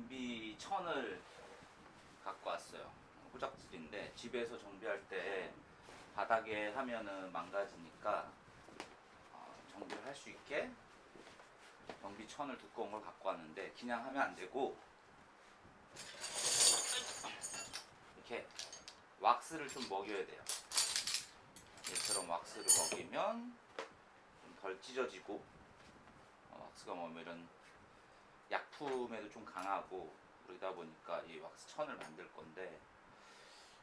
정비 천을 갖고 왔어요. 호작질인데 집에서 정비할 때 바닥에 하면은 망가지니까 정비를 할 수 있게 정비 천을 두꺼운 걸 갖고 왔는데 그냥 하면 안 되고 이렇게 왁스를 좀 먹여야 돼요. 얘처럼 왁스를 먹이면 좀 덜 찢어지고 왁스가 뭐 이런 약품에도 좀 강하고 그러다 보니까 이 왁스 천을 만들 건데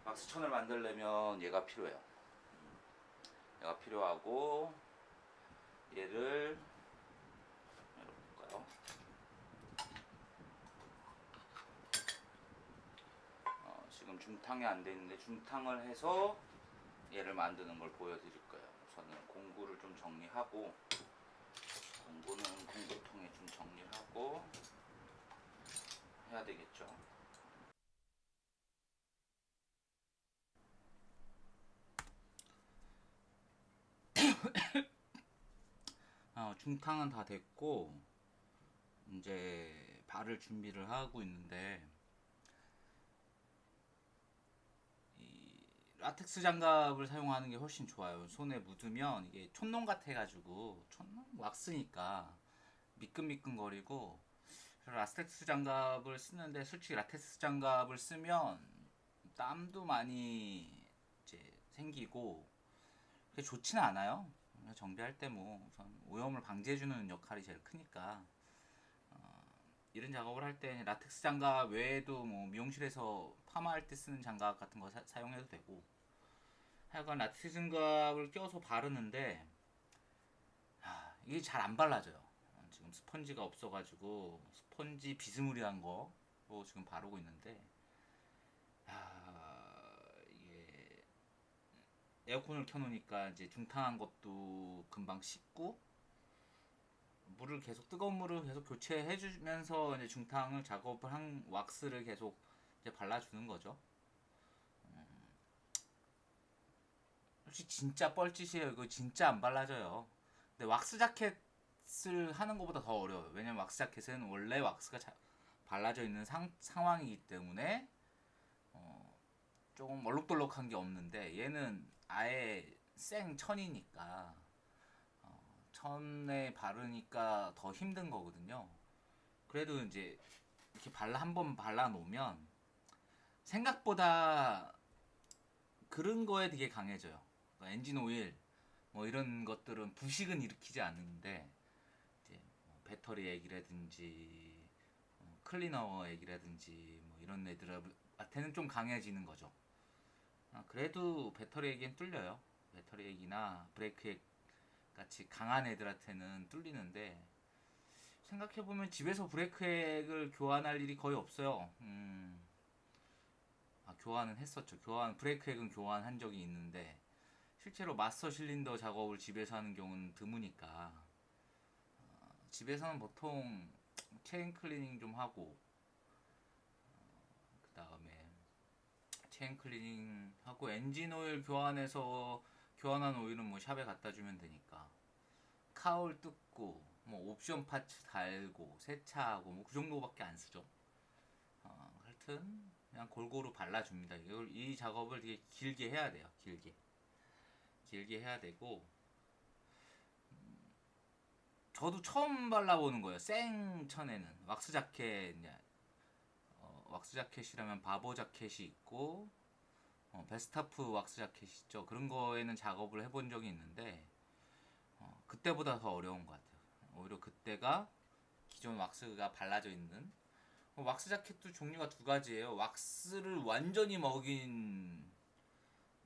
왁스 천을 만들려면 얘가 필요해요. 얘가 필요하고 얘를 열어볼까요? 지금 중탕이 안 돼 있는데 중탕을 해서 얘를 만드는 걸 보여드릴 거예요. 우선은 공구를 좀 정리하고 공구는 공구통에 좀 정리를 하고 해야 되겠죠. 중탕은 다 됐고 이제 발을 준비를 하고 있는데 이 라텍스 장갑을 사용하는 게 훨씬 좋아요. 손에 묻으면 이게 촌농 같아가지고 촌농 왁스니까 미끈미끈거리고 라텍스 장갑을 쓰는데 솔직히 라텍스 장갑을 쓰면 땀도 많이 이제 생기고 그게 좋지는 않아요. 정비할 때 뭐 우선 오염을 방지해주는 역할이 제일 크니까 이런 작업을 할 때 라텍스 장갑 외에도 뭐 미용실에서 파마할 때 쓰는 장갑 같은 거 사용해도 되고 하여간 라텍스 장갑을 껴서 바르는데 이게 잘 안 발라져요. 지금 스펀지가 없어가지고 스펀지 비스무리한 거로 지금 바르고 있는데 이게 에어컨을 켜놓으니까 이제 중탕한 것도 금방 식고 물을 계속 뜨거운 물을 계속 교체해주면서 이제 중탕을 작업을 한 왁스를 계속 이제 발라주는 거죠. 혹시 진짜 뻘짓이에요. 이거 진짜 안 발라져요. 근데 왁스 자켓을 하는 것보다 더 어려워요. 왜냐면 왁스 자켓은 원래 왁스가 발라져 있는 상황이기 때문에 조금 얼룩덜룩한 게 없는데 얘는 아예 생 천이니까 천에 바르니까 더 힘든 거거든요. 그래도 이제 이렇게 한번 발라 놓으면 생각보다 그런 거에 되게 강해져요. 그러니까 엔진 오일 뭐 이런 것들은 부식은 일으키지 않는데 이제 뭐 배터리 액이라든지 클리너 액이라든지 뭐 이런 애들한테는 좀 강해지는 거죠. 그래도 배터리 액엔 뚫려요. 배터리 액이나 브레이크 액 같이 강한 애들한테는 뚫리는데 생각해보면 집에서 브레이크 액을 교환할 일이 거의 없어요. 교환은 했었죠. 브레이크 액은 교환한 적이 있는데 실제로 마스터 실린더 작업을 집에서 하는 경우는 드무니까 집에서는 보통 체인 클리닝 좀 하고 그 다음에 체인 클리닝 하고 엔진 오일 교환해서 교환한 오일은 뭐 샵에 갖다 주면 되니까 카울 뜯고 뭐 옵션 파츠 달고 세차하고 뭐 그 정도밖에 안 쓰죠. 하여튼 그냥 골고루 발라줍니다. 이 작업을 되게 길게 해야 돼요. 길게 해야 되고 저도 처음 발라보는 거예요. 생천에는 왁스 자켓 왁스 자켓이라면 바보 자켓이 있고 베스타프 왁스 자켓이 있죠. 그런 거에는 작업을 해본 적이 있는데 그때보다 더 어려운 것 같아요. 오히려 그때가 기존 왁스가 발라져 있는 왁스 자켓도 종류가 두 가지예요. 왁스를 완전히 먹인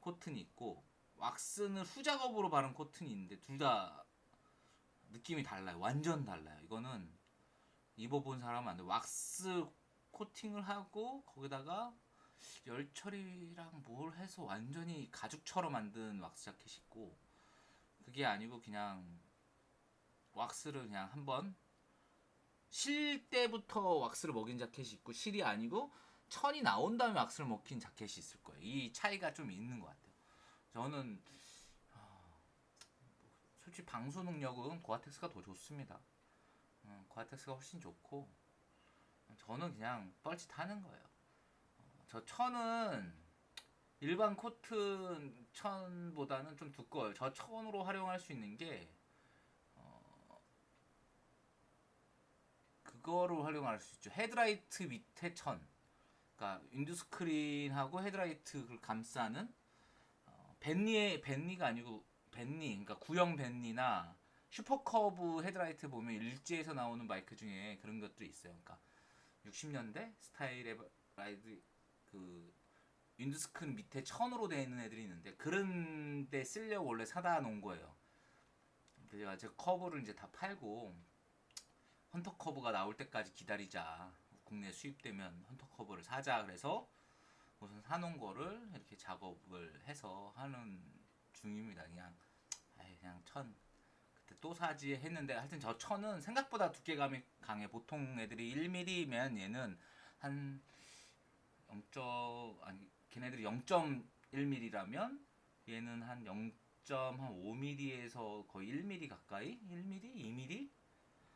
코튼이 있고 왁스는 후작업으로 바른 코튼이 있는데 둘 다 느낌이 달라요. 완전 달라요. 이거는 입어본 사람은 안 돼. 왁스 코팅을 하고 거기다가 열 처리랑 뭘 해서 완전히 가죽처럼 만든 왁스 자켓이 있고 그게 아니고 그냥 왁스를 그냥 한번 실 때부터 왁스를 먹인 자켓이 있고 실이 아니고 천이 나온 다음에 왁스를 먹힌 자켓이 있을 거예요. 이 차이가 좀 있는 것 같아요. 저는 솔직히 방수 능력은 고아텍스가 더 좋습니다. 고아텍스가 훨씬 좋고 저는 그냥 뻘짓하는 거예요. 저 천은 일반 코튼 천보다는 좀 두꺼워요. 저 천으로 활용할 수 있는 게 그거로 활용할 수 있죠. 헤드라이트 밑에 천. 그러니까 윈드스크린하고 헤드라이트를 감싸는 벤니가 아니고 벤니, 그러니까 구형 벤니나 슈퍼커브 헤드라이트 보면 일제에서 나오는 마이크 중에 그런 것들이 있어요. 그러니까 60년대 스타일의 라이드 그 윈드스크린 밑에 천으로 되어 있는 애들이 있는데 그런 데 쓰려고 원래 사다 놓은 거예요. 제가 제 커브를 이제 다 팔고 헌터 커브가 나올 때까지 기다리자. 국내 수입되면 헌터 커브를 사자. 그래서 우선 사놓은 거를 이렇게 작업을 해서 하는 중입니다. 그냥 그냥 천 그때 또 사지 했는데 하여튼 저 천은 생각보다 두께감이 강해. 보통 애들이 1mm면 얘는 한 0. 아니 걔네들이 0.1mm라면 얘는 한 0.5mm에서 거의 1mm 가까이 1mm, 2mm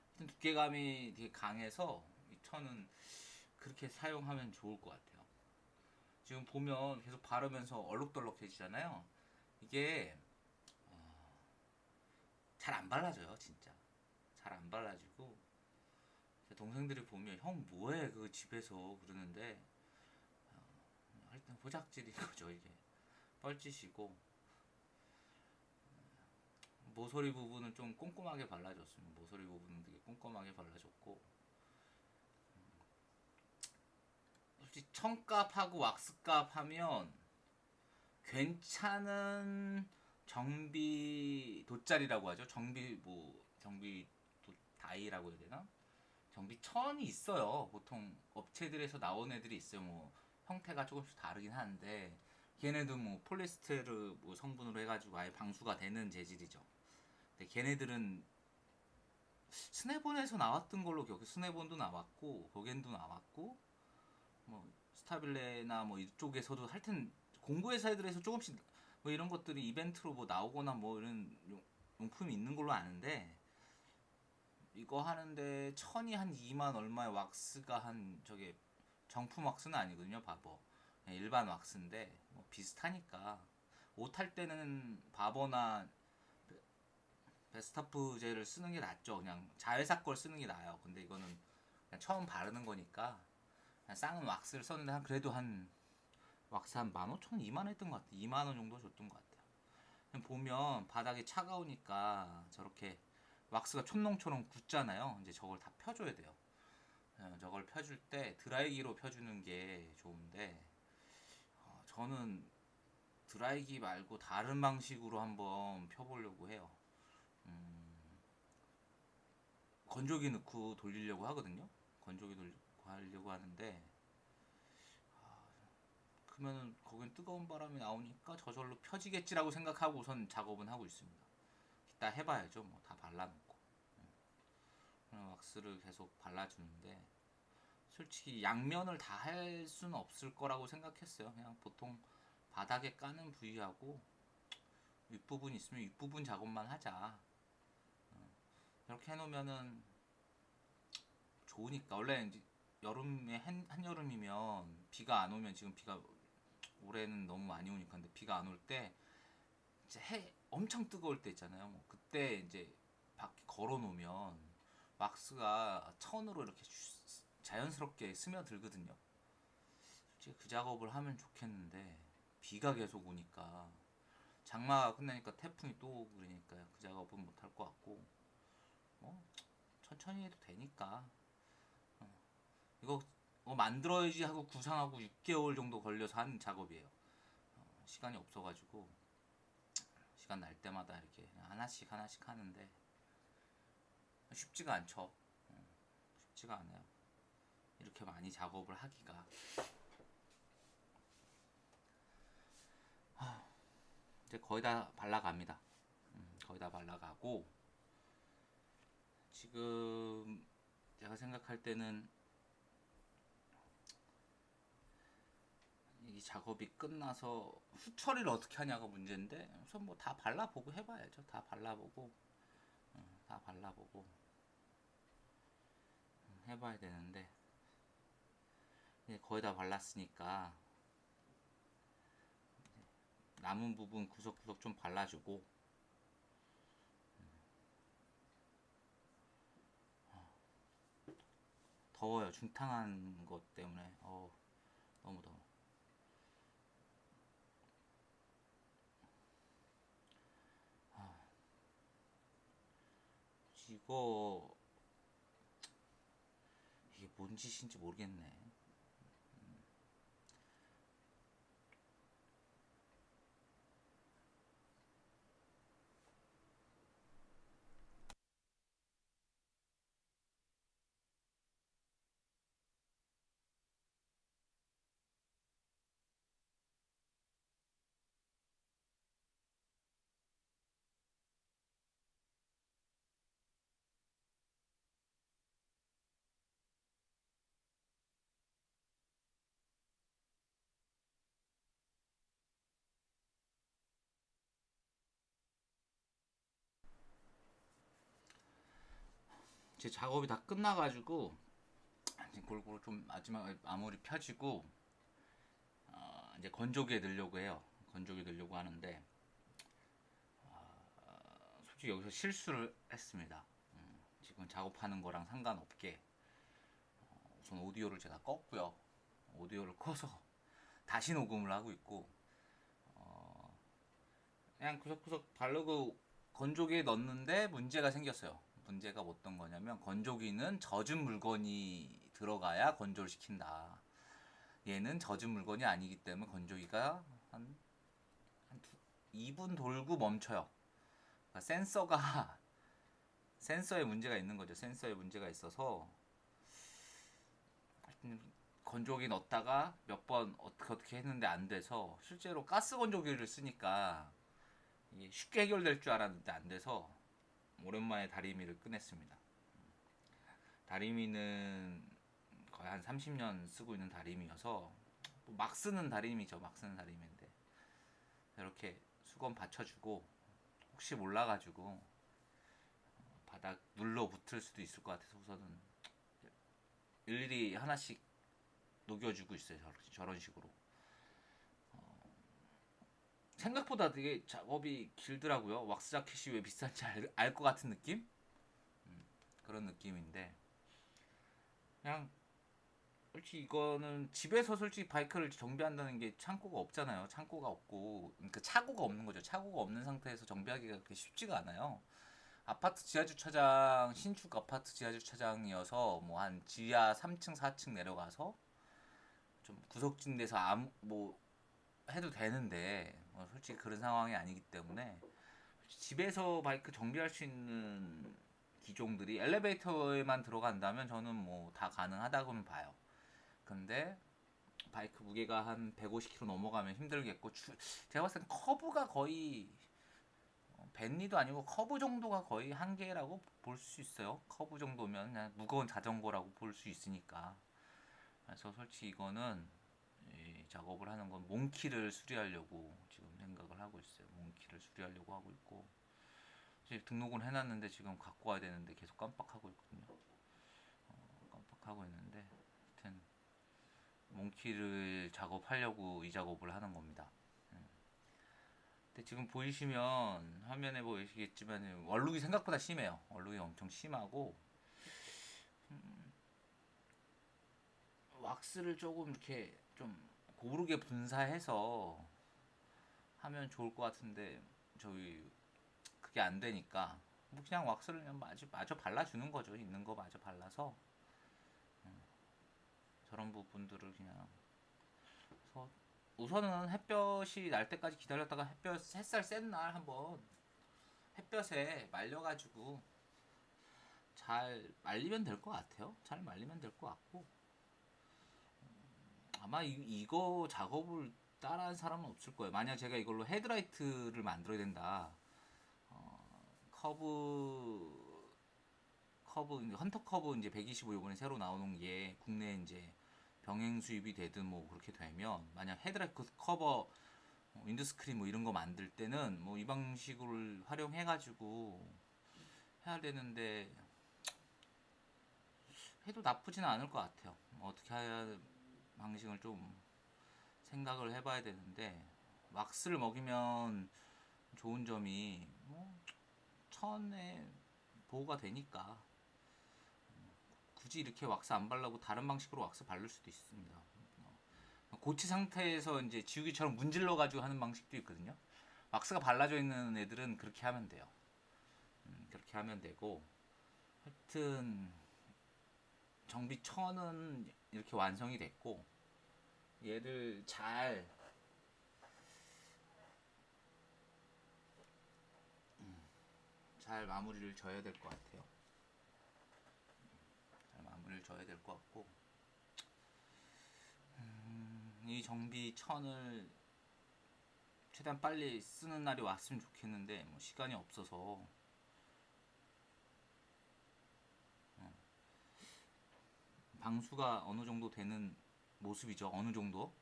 하여튼 두께감이 되게 강해서 이 천은 그렇게 사용하면 좋을 것 같아요. 지금 보면 계속 바르면서 얼룩덜룩해지잖아요. 이게 잘 안 발라져요, 진짜. 잘 안 발라지고 제 동생들이 보면 형 뭐해 그 집에서 그러는데 하여튼 포작질인 거죠 이게. 뻘짓이고 모서리 부분은 좀 꼼꼼하게 발라줬습니다. 모서리 부분은 되게 꼼꼼하게 발라줬고 솔직히 청값하고 왁스값 하면 괜찮은 정비 돗자리라고 하죠. 정비 다이라고 해야 되나? 정비 천이 있어요. 보통 업체들에서 나온 애들이 있어요. 뭐 형태가 조금씩 다르긴 하는데 걔네도 뭐 폴리스테르 뭐 성분으로 해가지고 아예 방수가 되는 재질이죠. 근데 걔네들은 스네본에서 나왔던 걸로 기억해. 스네본도 나왔고 고겐도 나왔고 뭐 스타빌레나 뭐 이쪽에서도 하여튼 공구 회사들에서 조금씩 뭐 이런 것들이 이벤트로 뭐 나오거나 뭐 이런 용품이 있는 걸로 아는데 이거 하는데 천이 한 2만 얼마의 왁스가 한 저게 정품 왁스는 아니거든요. 바버 일반 왁스인데 뭐 비슷하니까 옷 할 때는 바버나 베스타프 젤을 쓰는 게 낫죠. 그냥 자회사 걸 쓰는 게 나아요. 근데 이거는 그냥 처음 바르는 거니까 그냥 쌍은 왁스를 썼는데 한 그래도 한 왁스 한 15,000원, 2만 했던 것 같아. 2만 원 정도 줬던 것 같아요. 보면 바닥이 차가우니까 저렇게 왁스가 촌농처럼 굳잖아요. 이제 저걸 다 펴줘야 돼요. 저걸 펴줄 때 드라이기로 펴주는 게 좋은데 저는 드라이기 말고 다른 방식으로 한번 펴보려고 해요. 건조기 넣고 돌리려고 하거든요. 건조기 돌리고 하려고 하는데 그러면 거긴 뜨거운 바람이 나오니까 저절로 펴지겠지라고 생각하고 우선 작업은 하고 있습니다. 이따 해봐야죠. 뭐 다 발라놓고 왁스를 계속 발라주는데 솔직히 양면을 다 할 수는 없을 거라고 생각했어요. 그냥 보통 바닥에 까는 부위하고 윗부분 있으면 윗부분 작업만 하자. 이렇게 해놓으면은 좋으니까 원래 이제 여름에 한여름이면 비가 안 오면 지금 비가 올해는 너무 많이 오니까 근데 비가 안 올 때 이제 해 엄청 뜨거울 때 있잖아요. 뭐 그때 이제 밖에 걸어 놓으면 왁스가 천으로 이렇게 자연스럽게 스며들거든요. 솔직히 그 작업을 하면 좋겠는데 비가 계속 오니까 장마가 끝나니까 태풍이 또 오고 그러니까 그 작업은 못 할 것 같고 뭐 천천히 해도 되니까 이거 만들어야지 하고 구상하고 6개월 정도 걸려서 한 작업이에요. 시간이 없어가지고 시간 날 때마다 이렇게 하나씩 하나씩 하는데 쉽지가 않죠. 쉽지가 않아요. 이렇게 많이 작업을 하기가. 이제 거의 다 발라갑니다. 거의 다 발라가고 지금 제가 생각할 때는 이 작업이 끝나서 후처리를 어떻게 하냐가 문제인데 우선 뭐 다 발라보고 해봐야죠. 다 발라보고 해봐야 되는데 이제 거의 다 발랐으니까 남은 부분 구석구석 좀 발라주고. 더워요. 중탕한 것 때문에. 너무 더워. 이거 이게 뭔 짓인지 모르겠네. 제 작업이 다 끝나가지고 이제 골고루 좀 마지막 마무리 펴지고 이제 건조기에 넣으려고 해요. 건조기에 넣으려고 하는데 솔직히 여기서 실수를 했습니다. 지금 작업하는 거랑 상관없게 우선 오디오를 제가 껐고요. 오디오를 꺼서 다시 녹음을 하고 있고 그냥 구석구석 바르고 건조기에 넣었는데 문제가 생겼어요. 문제가 어떤 거냐면 건조기는 젖은 물건이 들어가야 건조를 시킨다. 얘는 젖은 물건이 아니기 때문에 건조기가 한 2분 돌고 멈춰요. 그러니까 센서에 문제가 있는 거죠. 센서에 문제가 있어서 건조기 넣었다가 몇 번 어떻게 했는데 안 돼서 실제로 가스 건조기를 쓰니까 이게 쉽게 해결될 줄 알았는데 안 돼서 오랜만에 다리미를 꺼냈습니다. 다리미는 거의 한 30년 쓰고 있는 다리미여서 막 쓰는 다리미죠. 막 쓰는 다리미인데 이렇게 수건 받쳐주고 혹시 몰라가지고 바닥 눌러 붙을 수도 있을 것 같아서 우선은 일일이 하나씩 녹여주고 있어요. 저런 식으로. 생각보다 되게 작업이 길더라고요. 왁스 자켓이 왜 비싼지 알 것 같은 느낌? 그런 느낌인데 그냥 솔직히 이거는 집에서 솔직히 바이크를 정비한다는 게 창고가 없잖아요. 창고가 없고 그러니까 차고가 없는 거죠. 차고가 없는 상태에서 정비하기가 그렇게 쉽지가 않아요. 아파트 지하 주차장 신축 아파트 지하 주차장이어서 뭐 한 지하 3층 4층 내려가서 좀 구석진 데서 아무 뭐 해도 되는데 솔직히 그런 상황이 아니기 때문에 집에서 바이크 정비할 수 있는 기종들이 엘리베이터에만 들어간다면 저는 뭐 다 가능하다고는 봐요. 근데 바이크 무게가 한 150kg 넘어가면 힘들겠고 제가 봤을 땐 커브가 거의 벤리도 아니고 커브 정도가 거의 한계라고 볼 수 있어요. 커브 정도면 그냥 무거운 자전거라고 볼 수 있으니까. 그래서 솔직히 이거는 이 작업을 하는 건 몽키를 수리하려고 지금 생각을 하고 있어요. 몽키를 수리하려고 하고 있고 이제 등록은 해놨는데 지금 갖고 와야 되는데 계속 깜빡하고 있거든요. 깜빡하고 있는데 하여튼 몽키를 작업하려고 이 작업을 하는 겁니다. 근데 지금 보이시면 화면에 보이시겠지만 얼룩이 생각보다 심해요. 얼룩이 엄청 심하고 왁스를 조금 이렇게 좀 고르게 분사해서 하면 좋을 것 같은데 저희 그게 안 되니까 뭐 그냥 왁스를 그냥 마저 발라주는 거죠. 있는 거 마저 발라서 저런 부분들을 그냥 그래서 우선은 햇볕이 날 때까지 기다렸다가 햇살 센 날 한번 햇볕에 말려가지고 잘 말리면 될 것 같아요. 잘 말리면 될 것 같고 아마 이거 작업을 따라한 사람은 없을 거예요. 만약 제가 이걸로 헤드라이트를 만들어야 된다. 커브 헌터 커브 이제 125 요번에 새로 나오는 게 국내 이제 병행 수입이 되든 뭐 그렇게 되면 만약 헤드라이트 커버 윈드스크린 뭐 이런 거 만들 때는 뭐 이 방식을 활용해 가지고 해야 되는데 해도 나쁘지는 않을 것 같아요. 뭐 어떻게 해야 방식을 좀 생각을 해봐야 되는데, 왁스를 먹이면 좋은 점이 뭐 천에 보호가 되니까 굳이 이렇게 왁스 안 바르고 다른 방식으로 왁스 바를 수도 있습니다. 고치 상태에서 이제 지우개처럼 문질러 가지고 하는 방식도 있거든요. 왁스가 발라져 있는 애들은 그렇게 하면 돼요. 그렇게 하면 되고, 하여튼 정비 천은 이렇게 완성이 됐고, 얘를 잘 마무리를 져야 될 것 같아요. 잘 마무리를 져야 될 것 같고, 이 정비 천을 최대한 빨리 쓰는 날이 왔으면 좋겠는데 뭐 시간이 없어서 방수가 어느 정도 되는 모습이죠. 어느 정도.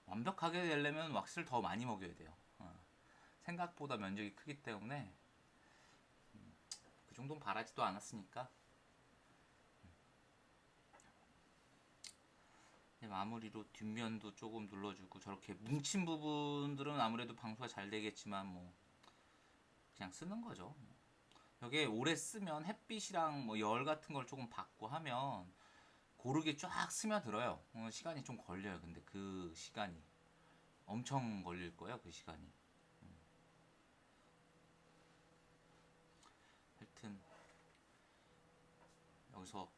완벽하게 되려면 왁스를 더 많이 먹여야 돼요. 생각보다 면적이 크기 때문에 그 정도는 바라지도 않았으니까 마무리로 뒷면도 조금 눌러주고, 저렇게 뭉친 부분들은 아무래도 방수가 잘 되겠지만 뭐 그냥 쓰는 거죠. 여기에 오래 쓰면 햇빛이랑 뭐 열 같은 걸 조금 받고 하면 고르게 쫙 스며들어요. 시간이 좀 걸려요. 근데 그 시간이 엄청 걸릴 거예요. 그 시간이. 하여튼 여기서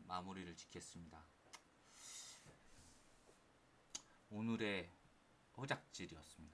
마무리를 짓겠습니다. 오늘의 호작질이었습니다.